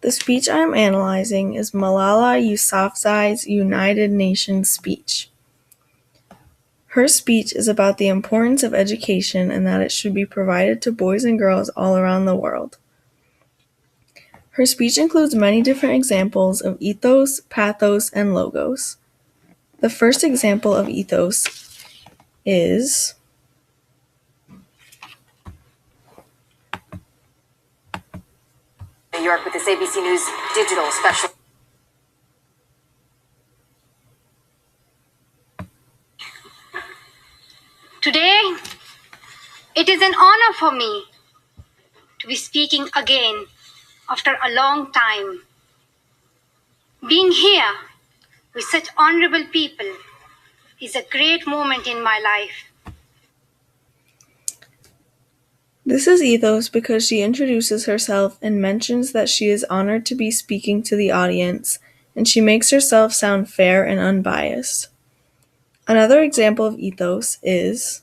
The speech I am analyzing is Malala Yousafzai's United Nations speech. Her speech is about the importance of education and that it should be provided to boys and girls all around the world. Her speech includes many different examples of ethos, pathos, and logos. The first example of ethos is New York with this ABC News digital special. Today, it is an honor for me to be speaking again after a long time. Being here with such honorable people is a great moment in my life. This is ethos because she introduces herself and mentions that she is honored to be speaking to the audience, and she makes herself sound fair and unbiased. Another example of ethos is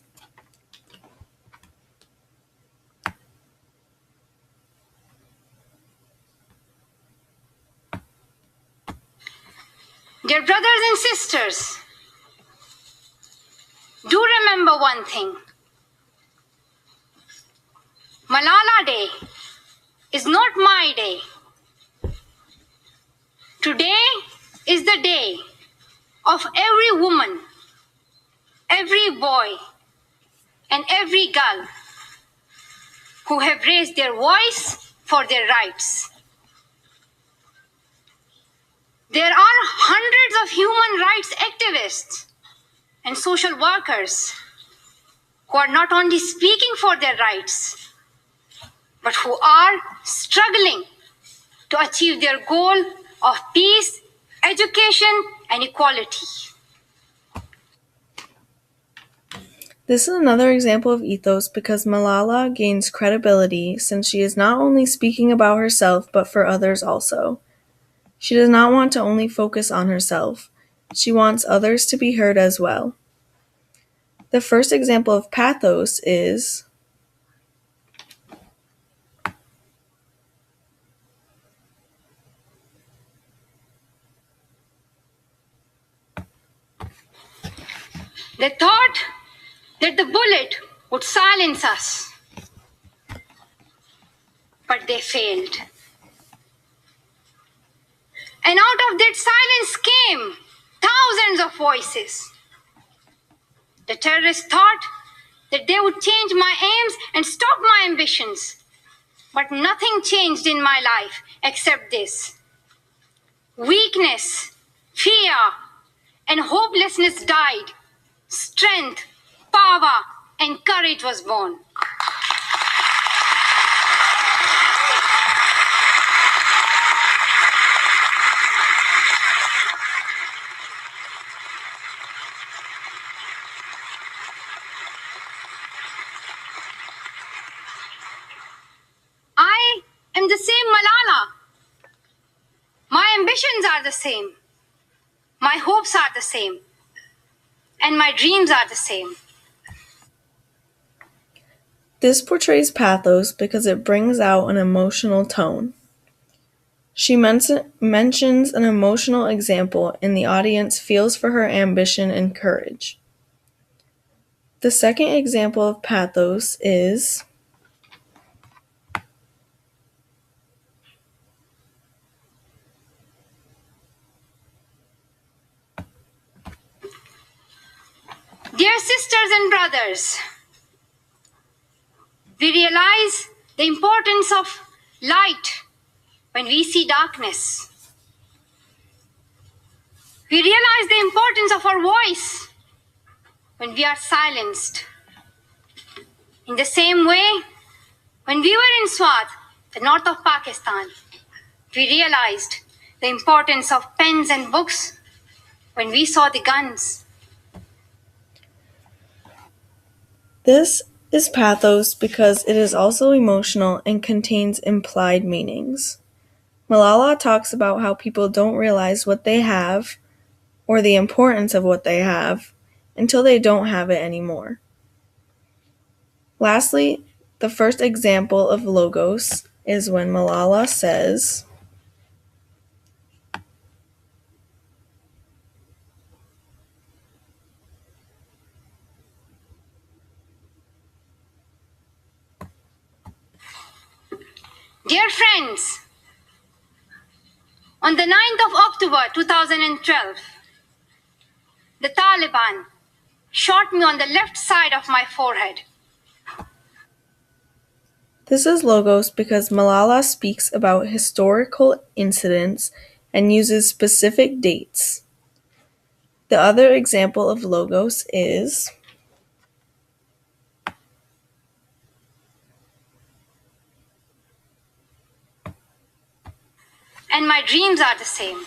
Dear brothers and sisters, do remember one thing. Malala Day is not my day. Today is the day of every woman, every boy, and every girl who have raised their voice for their rights. There are hundreds of human rights activists and social workers who are not only speaking for their rights, but who are struggling to achieve their goal of peace, education, and equality. This is another example of ethos because Malala gains credibility since she is not only speaking about herself but for others also. She does not want to only focus on herself. She wants others to be heard as well. The first example of pathos is They thought that the bullet would silence us, but they failed. And out of that silence came thousands of voices. The terrorists thought that they would change my aims and stop my ambitions. But nothing changed in my life except this. Weakness, fear, and hopelessness died. Strength, power, and courage was born. I am the same Malala. My ambitions are the same. My hopes are the same. And my dreams are the same. This portrays pathos because it brings out an emotional tone. She mentions an emotional example and the audience feels for her ambition and courage. The second example of pathos is Dear sisters and brothers, we realize the importance of light when we see darkness. We realize the importance of our voice when we are silenced. In the same way, when we were in Swat, the north of Pakistan, we realized the importance of pens and books when we saw the guns. This is pathos because it is also emotional and contains implied meanings. Malala talks about how people don't realize what they have or the importance of what they have until they don't have it anymore. Lastly, the first example of logos is when Malala says, Dear friends, on the 9th of October 2012, the Taliban shot me on the left side of my forehead. This is Logos because Malala speaks about historical incidents and uses specific dates. The other example of Logos is And my dreams are the same.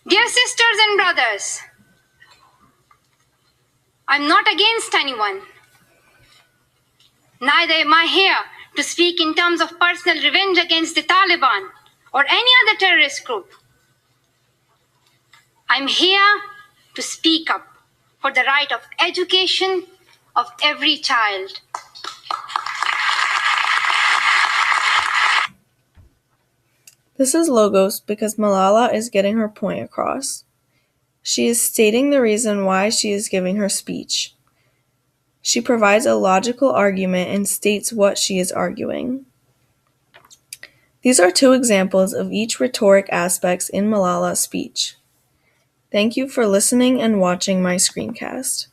Dear sisters and brothers, I'm not against anyone. Neither am I here to speak in terms of personal revenge against the Taliban or any other terrorist group. I'm here to speak up for the right of education of every child. This is Logos because Malala is getting her point across. She is stating the reason why she is giving her speech. She provides a logical argument and states what she is arguing. These are two examples of each rhetoric aspects in Malala's speech. Thank you for listening and watching my screencast.